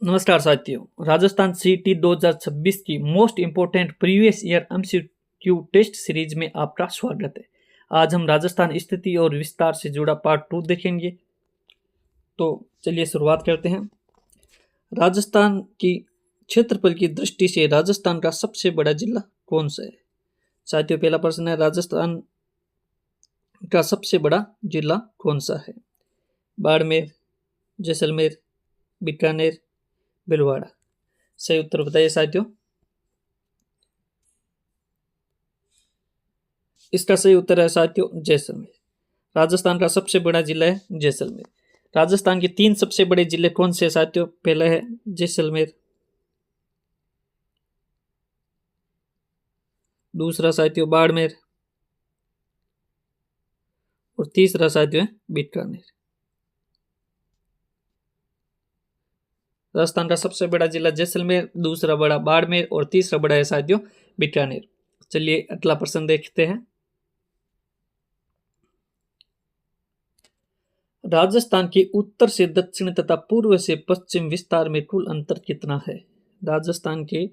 नमस्कार साथियों, राजस्थान सीटी 2026 की most important previous year MCQ test series में आपका स्वागत है। आज हम राजस्थान स्थिति और विस्तार से जुड़ा पार्ट 2 देखेंगे। तो चलिए शुरुआत करते हैं। राजस्थान की क्षेत्रफल की दृष्टि से राजस्थान का सबसे बड़ा जिला कौन सा है? साथियों, पहला प्रश्न है, राजस्थान का सबसे बड़ा जिला कौन सा है? बाड़मेर, जैसलमेर, बीकानेर, भीलवाड़ा। सही उत्तर बताइए साथियों। इसका सही उत्तर है साथियों जैसलमेर। राजस्थान का सबसे बड़ा जिला है जैसलमेर। राजस्थान के 3 सबसे बड़े जिले कौन से साथियों? पहला है जैसलमेर, दूसरा साथियों बाड़मेर और तीसरा साथियों है बीकानेर। राजस्थान का सबसे बड़ा जिला जैसलमेर, दूसरा बड़ा बाड़मेर और तीसरा बड़ा है साथियों बीकानेर। चलिए अगला प्रश्न देखते हैं। राजस्थान के उत्तर से दक्षिण तथा पूर्व से पश्चिम विस्तार में कुल अंतर कितना है? राजस्थान के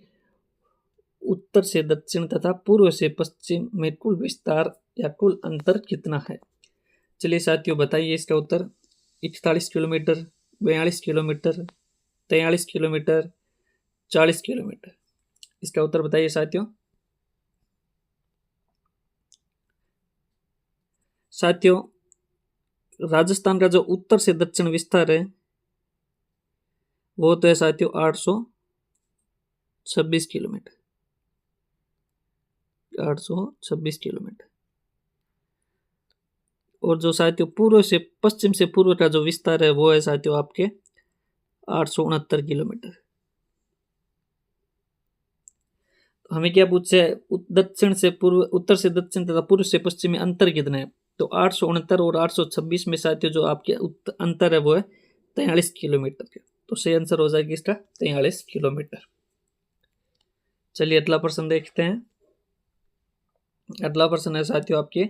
उत्तर से दक्षिण तथा पूर्व से पश्चिम में कुल विस्तार या कुल अंतर कितना है? चलिए साथियों बताइए इसका उत्तर। 41 किलोमीटर, 42 किलोमीटर, 43 किलोमीटर, 40 किलोमीटर। इसका उत्तर बताइए साथियों। साथियों, राजस्थान का जो उत्तर से दक्षिण विस्तार है वो तो है साथियों 826 किलोमीटर। 826 किलोमीटर। और जो साथियों पूर्व से पश्चिम से पूर्व का जो विस्तार है वो है साथियों आपके 869 किलोमीटर। हमें क्या पूछे? दक्षिण से पूर्व, उत्तर से दक्षिण तथा पूर्व से पश्चिम में अंतर कितना है? तो 869 और 826 में साथियों जो आपके अंतर है वो है 43 किलोमीटर के। तो सही आंसर हो जाएगी इसका 43 किलोमीटर। चलिए अगला प्रश्न देखते हैं। अगला प्रश्न है साथियों आपके,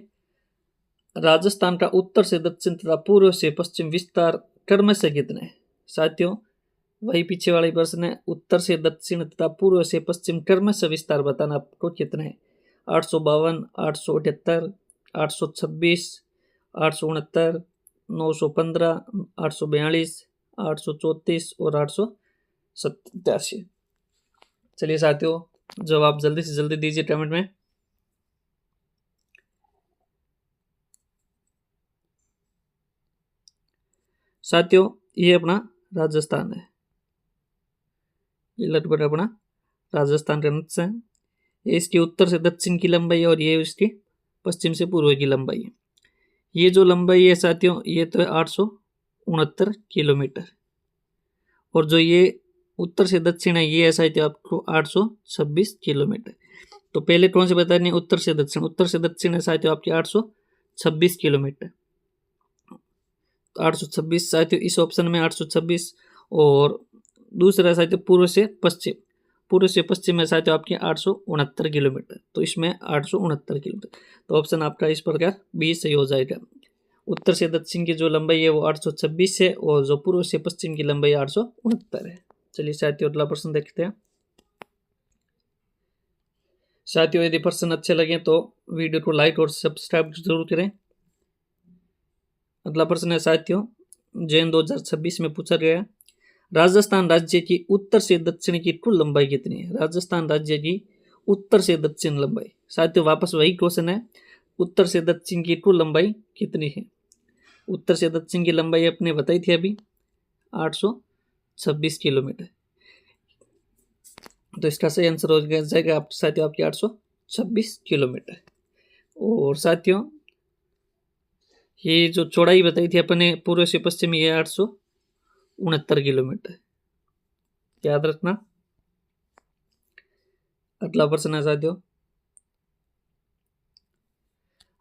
राजस्थान का उत्तर से दक्षिण तथा पूर्व से पश्चिम विस्तार क्रमशः कितना है? साथियों वही पीछे वाला प्रश्न है, उत्तर से दक्षिण तथा पूर्व से पश्चिम क्रमशः विस्तार बताना आपको कितना है? 852, 878, 826, 869, 915, 842, 834 और 887। चलिए साथियों जवाब जल्दी से जल्दी दीजिए कमेंट में। साथियों ये अपना राजस्थान है, ये लगभग अपना राजस्थान का नक्शा है। ये इसके उत्तर से दक्षिण की लंबाई है और ये इसकी पश्चिम से पूर्व की लंबाई है। ये जो लंबाई है साथियों ये तो है 869 किलोमीटर और जो ये उत्तर से दक्षिण है ये है साथियों आपको 826 किलोमीटर। तो पहले कौन से बताने? उत्तर से दक्षिण। उत्तर से दक्षिण है साथियों आपके 826 किलोमीटर। 826 साथियों इस ऑप्शन में 826 और दूसरा साथियों पूर्व से पश्चिम। पूर्व से पश्चिम में साथियों आपके 869 किलोमीटर। तो इसमें 869 किलोमीटर। तो ऑप्शन आपका इस प्रकार बी सही हो जाएगा। उत्तर से दक्षिण की जो लंबाई है वो 826 है और जो पूर्व से पश्चिम की लंबाई 869 है। चलिए साथियों अगला प्रश्न देखते हैं। साथियों यदि प्रश्न अच्छे लगे तो वीडियो को लाइक और सब्सक्राइब जरूर करें। अगला प्रश्न है साथियों, जैन 2026 में पूछा गया, राजस्थान राज्य की उत्तर से दक्षिण की कुल लंबाई कितनी है? राजस्थान राज्य की उत्तर से दक्षिण लंबाई। साथियों वापस वही क्वेश्चन है, उत्तर से दक्षिण की कुल लंबाई कितनी है? उत्तर से दक्षिण की लंबाई अपने बताई थी अभी 826 किलोमीटर। तो इसका सही आंसर हो जाएगा आप साथियों आपके 826 किलोमीटर। और साथियों ये जो चौड़ाई बताई थी अपने पूर्व से पश्चिम ये 869 किलोमीटर, याद रखना। अगला प्रश्न है साथियों,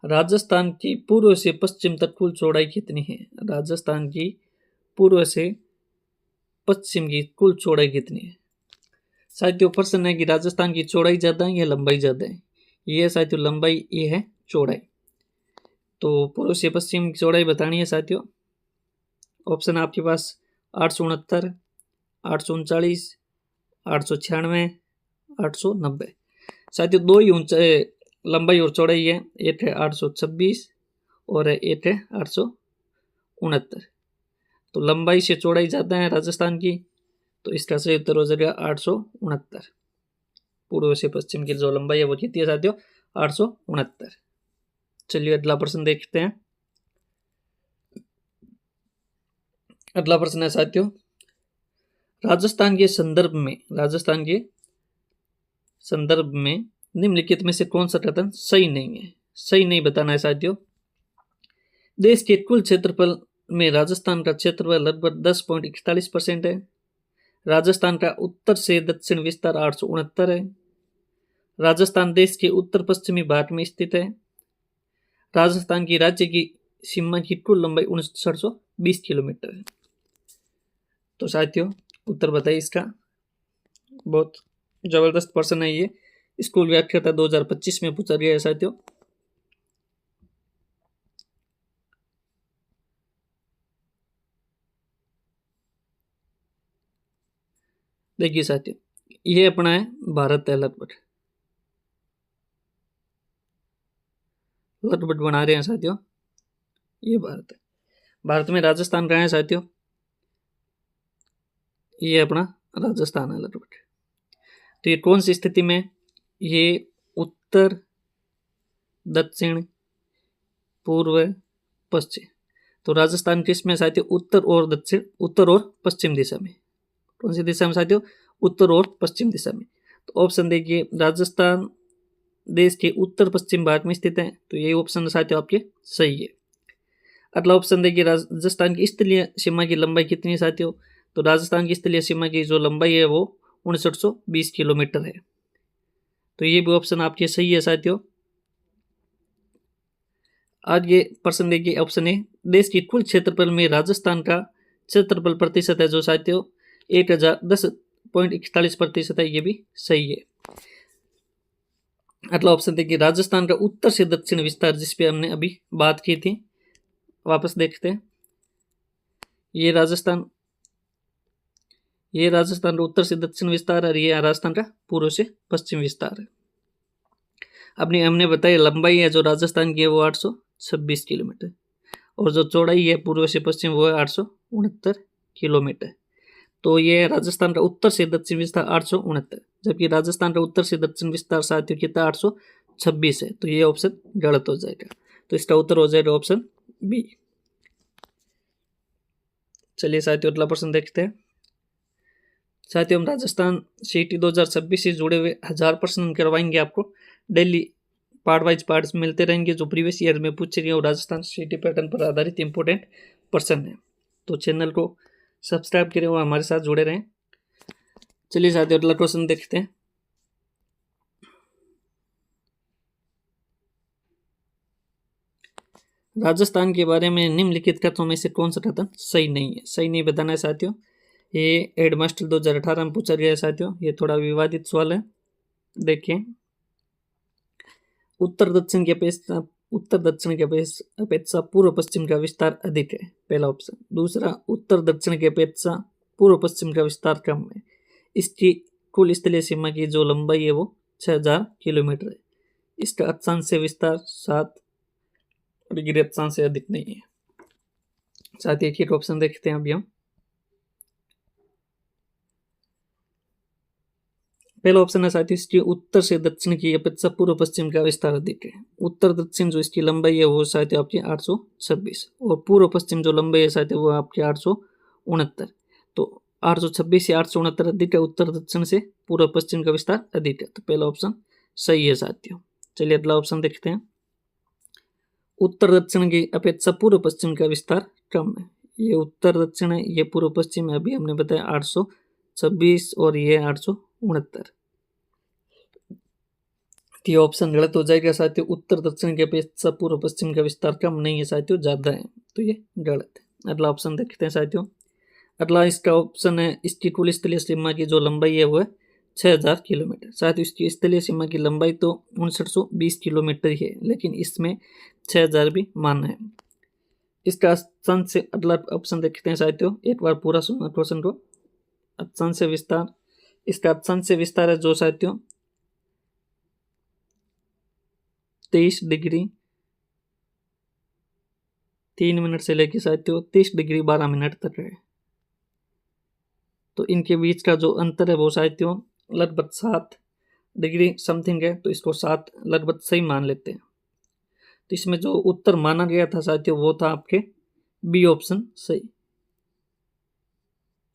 राजस्थान की पूर्व से पश्चिम तक कुल चौड़ाई कितनी है? राजस्थान की पूर्व से पश्चिम की कुल चौड़ाई कितनी है? साथियों प्रश्न है कि राजस्थान की चौड़ाई ज्यादा है या लंबाई ज्यादा है? ये साथियों लंबाई, ये है चौड़ाई। तो पूर्व से पश्चिम की चौड़ाई बतानी है साथियों। ऑप्शन आपके पास 869, 839, 896, 890। साथियों दो ही ऊंचाई लंबाई और चौड़ाई है, एक है 826 और एक है 869। तो लंबाई से चौड़ाई ज़्यादा है राजस्थान की, तो इसका सही उत्तर हो जाएगा 869। पूर्व से पश्चिम की जो लंबाई है वो कितनी है साथियों? 869। चलिए अगला प्रश्न देखते हैं। अगला प्रश्न है साथियों, राजस्थान के संदर्भ में निम्नलिखित में से कौन सा कथन सही नहीं है? सही नहीं बताना है साथियों। देश के कुल क्षेत्रफल में राजस्थान का क्षेत्रफल लगभग 10.41% है। राजस्थान का उत्तर से दक्षिण विस्तार 869 है। राजस्थान देश के उत्तर पश्चिमी भाग में स्थित है। राजस्थान की राज्य की सीमा की कुल लंबाई 5920 किलोमीटर है। तो साथियों उत्तर बताइए इसका। बहुत जबरदस्त प्रश्न है ये, स्कूल व्याख्याता 2025 में पूछा गया है साथियों। देखिए साथियों, ये अपना है भारत है, लगभग बना रहे हैं साथियों। ये भारत है, भारत में राजस्थान कहाँ है साथियों? ये अपना राजस्थान है लगभग। तो ये कौन सी स्थिति में? ये उत्तर, दक्षिण, पूर्व, पश्चिम। तो राजस्थान किस में साथियों? उत्तर और दक्षिण, उत्तर और पश्चिम दिशा में। कौन सी दिशा में साथियों? उत्तर और पश्चिम दिशा में। तो ऑप्शन देखिए, राजस्थान देश के उत्तर पश्चिम भाग में स्थित है, तो ये ऑप्शन साथियों आपके सही है। अगला ऑप्शन देखिए, राजस्थान की स्थलीय सीमा की लंबाई कितनी है साथियों? तो राजस्थान की स्थलीय सीमा की जो लंबाई है वो 5920 किलोमीटर है। तो ये भी ऑप्शन आपके सही है साथियों। आज ये प्रश्न देखिए, ऑप्शन ए, देश की कुल क्षेत्रफल में राजस्थान का क्षेत्रफल प्रतिशत है जो साथियों 1010.41% है, ये भी सही है। अगला ऑप्शन देखिए, राजस्थान का उत्तर से दक्षिण विस्तार, जिस पे हमने अभी बात की थी, वापस देखते हैं। ये राजस्थान का उत्तर से दक्षिण विस्तार है, ये राजस्थान का पूर्व से पश्चिम विस्तार है। अपनी हमने बताया लंबाई है जो राजस्थान की है वो 826 किलोमीटर, और जो चौड़ाई है पूर्व से पश्चिम वो है 869 किलोमीटर। तो ये राजस्थान का उत्तर से दक्षिण विस्तार 869, जबकि राजस्थान का उत्तर से दक्षिण विस्तार साथियों कितना 826 है। तो ये ऑप्शन गलत हो जाएगा, तो इसका उत्तर हो जाएगा ऑप्शन बी। चलिए साथियों अगला प्रश्न देखते हैं। साथियों हम राजस्थान सीटी 2026 से जुड़े हुए 1000 प्रश्न करवाएंगे आपको। डेली पार्ट वाइज पार्ट्स मिलते रहेंगे जो प्रीवियस ईयर में पूछे गए और राजस्थान सीटी पैटर्न पर आधारित इंपॉर्टेंट प्रश्न है। तो चैनल को सब्सक्राइब करें और हमारे साथ जुड़े रहें। चलिए साथियों अगला क्वेश्चन देखते हैं। राजस्थान के बारे में निम्नलिखित कथनों में से कौन सा कथन सही नहीं है? सही नहीं बताना है साथियों। ये हेडमास्टर 2018 में पूछा गया है साथियों, ये थोड़ा विवादित सवाल है। देखिए, उत्तर दक्षिण की अपेक्षा पूर्व पश्चिम का विस्तार अधिक है, पहला ऑप्शन। दूसरा, उत्तर दक्षिण की अपेक्षा पूर्व पश्चिम का विस्तार कम है। इसकी कुल स्थलीय सीमा की जो लंबाई है वो 6000 किलोमीटर है। इसका अक्षांश से विस्तार 7 डिग्री अक्षांश से अधिक नहीं है। साथ ही एक ऑप्शन देखते हैं अभी हम। पहला ऑप्शन है साथियों, इसकी उत्तर से दक्षिण की अपेक्षा पूर्व पश्चिम का विस्तार अधिक है। उत्तर दक्षिण जो इसकी लंबाई है वो साथियों आपकी 826, और पूर्व पश्चिम जो लंबाई है साथियों वो आपकी 869। तो 826 से 869 अधिक है, उत्तर दक्षिण से पूर्व पश्चिम का विस्तार अधिक है। तो पहला ऑप्शन सही है साथियों। चलिए अगला ऑप्शन देखते हैं। उत्तर दक्षिण की अपेक्षा पूर्व पश्चिम का विस्तार कम है। ये उत्तर दक्षिण है, ये पूर्व पश्चिम है। अभी हमने बताया 826 और ये 869। ये ऑप्शन गलत हो जाएगा साथियों। उत्तर दक्षिण की अपेक्षा पूर्व पश्चिम का विस्तार कम नहीं है साथियों, ज्यादा है, तो ये गलत है। अगला ऑप्शन देखते हैं साथियों। अगला इसका ऑप्शन है, इसकी कुल स्थलीय सीमा की जो लंबाई है वो है 6000 किलोमीटर। साथियों इसकी स्थलीय सीमा की लंबाई तो 5920 किलोमीटर ही है, लेकिन इसमें 6000 भी मान्य है। इसका संत से अगला ऑप्शन देखते हैं साथियों। एक बार पूरा सुनना क्वेश्चन को। अक्षांश विस्तार, इसका अक्षांश विस्तार है जो साथियों 23 डिग्री 3 मिनट से लेकर साथियों 30 डिग्री 12 मिनट तक है। तो इनके बीच का जो अंतर है वो साथियों लगभग 7 डिग्री समथिंग है, तो इसको 7 लगभग सही मान लेते हैं। तो इसमें जो उत्तर माना गया था साथियों वो था आपके बी ऑप्शन सही।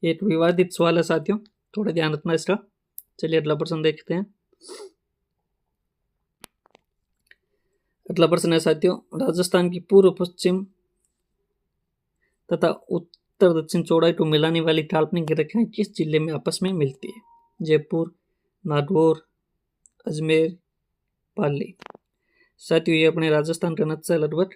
एक विवादित सवाल है साथियों, थोड़ा ध्यान रखना इसका। चलिए अगला प्रश्न देखते हैं। अगला प्रश्न है साथियों, राजस्थान की पूर्व पश्चिम तथा उत्तर दक्षिण चौड़ाई को मिलाने वाली काल्पनिक रेखाएं किस जिले में आपस में मिलती है? जयपुर, नागौर, अजमेर, पाली। साथियों ये अपने राजस्थान का नक्शा लगभग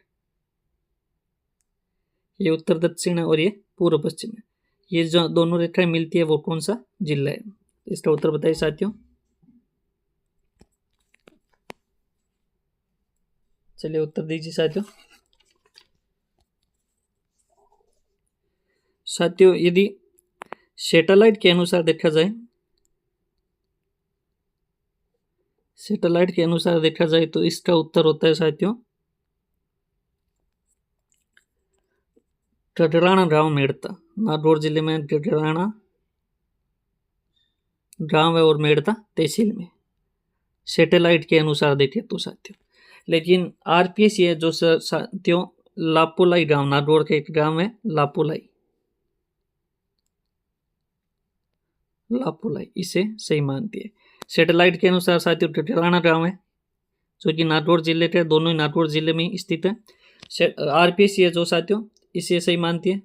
ये उत्तर दक्षिण है और ये पूर्व पश्चिम है। ये जो दोनों रेखाएं मिलती है वो कौन सा जिला है? इसका उत्तर बताइए साथियों। चलिए उत्तर दीजिए साथियों। साथियों यदि सैटेलाइट के अनुसार देखा जाए, सैटेलाइट के अनुसार देखा जाए तो इसका उत्तर होता है साथियों गढ़राना गांव मेड़ता। नागौर जिले में गढ़राना गांव है और मेड़ता तहसील में, सैटेलाइट के अनुसार देखें तो साथियों। लेकिन आरपीएस ये जो साथियों लापोलाई गांव, नागौर के एक गांव है लापोलाई, लापोलाई इसे सही मानती है। सैटेलाइट के अनुसार साथियों गढ़राना गांव है जो कि नागौर जिले के, दोनों ही नागौर जिले में स्थित है। आरपीएस ये जो साथियों इसे सही मानती है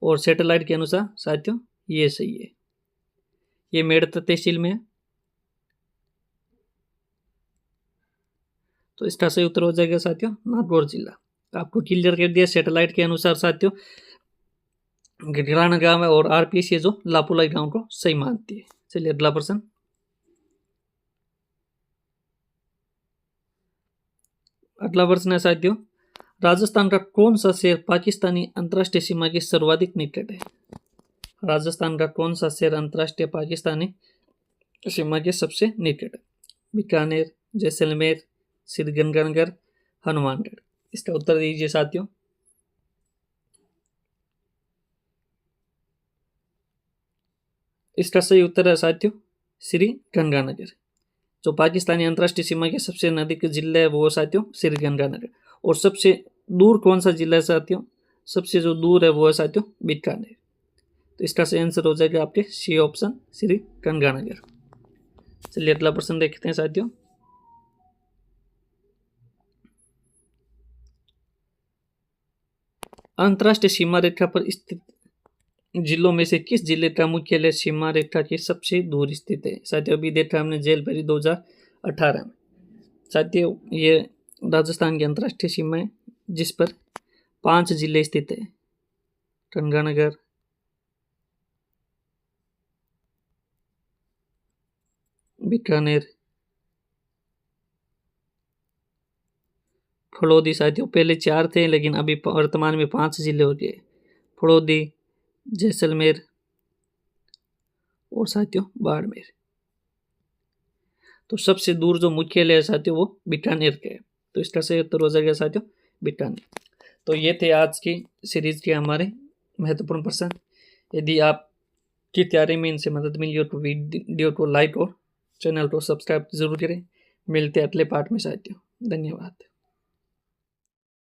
और सैटेलाइट के अनुसार साथियों ये सही है, ये मेड़ता तहसील में है। तो इसका सही उत्तर हो जाएगा साथियों नागौर जिला। आपको क्लियर कर दिया सैटेलाइट के अनुसार साथियों गढ़राना गांव है और आरपीएस ये जो लापोलाई गांव को सही मानती है। चलिए अगला प्रश्न। अगला प्रश्न है साथियों, राजस्थान का कौन सा शहर पाकिस्तानी अंतर्राष्ट्रीय सीमा के सर्वाधिक निकट है? राजस्थान का कौन सा शहर अंतर्राष्ट्रीय पाकिस्तानी सीमा के सबसे निकट है? बीकानेर, जैसलमेर, श्रीगंगानगर, हनुमानगढ़। इसका उत्तर दीजिए साथियों। इसका सही उत्तर है साथियों श्रीगंगानगर। जो पाकिस्तानी अंतर्राष्ट्रीय सीमा के सबसे नजदीक जिला है वो साथियों श्रीगंगानगर। और सबसे दूर कौन सा जिला है साथियों? सबसे जो दूर है वो है साथियों बीकानेर। तो इसका सही आंसर हो जाएगा आपके सी ऑप्शन श्रीगंगानगर। चलिए अगला प्रश्न देखते हैं साथियों। अंतर्राष्ट्रीय सीमा रेखा पर स्थित जिलों में से किस जिले का मुख्यालय सीमा रेखा के सबसे दूर स्थित है? साथियों अभी देखा हमने जेलभरी 2018 में। साथियों ये राजस्थान की अंतर्राष्ट्रीय सीमा है जिस पर 5 जिले स्थित है, गंगानगर, बीकानेर, फड़ौदी। साथियों पहले 4 थे लेकिन अभी वर्तमान में 5 जिले हो गए, फड़ौदी, जैसलमेर और साथियों बाड़मेर। तो सबसे दूर जो मुख्यालय है साथियों वो बीकानेर के है। तो इसका सही उत्तर हो जाएगा साथियों बीकानेर। तो ये थे आज की सीरीज के हमारे महत्वपूर्ण प्रश्न। यदि आपकी तैयारी में इनसे मदद मिली हो तो वीडियो को लाइक और चैनल को सब्सक्राइब जरूर करें। मिलते हैं अगले पार्ट में साथियों। धन्यवाद।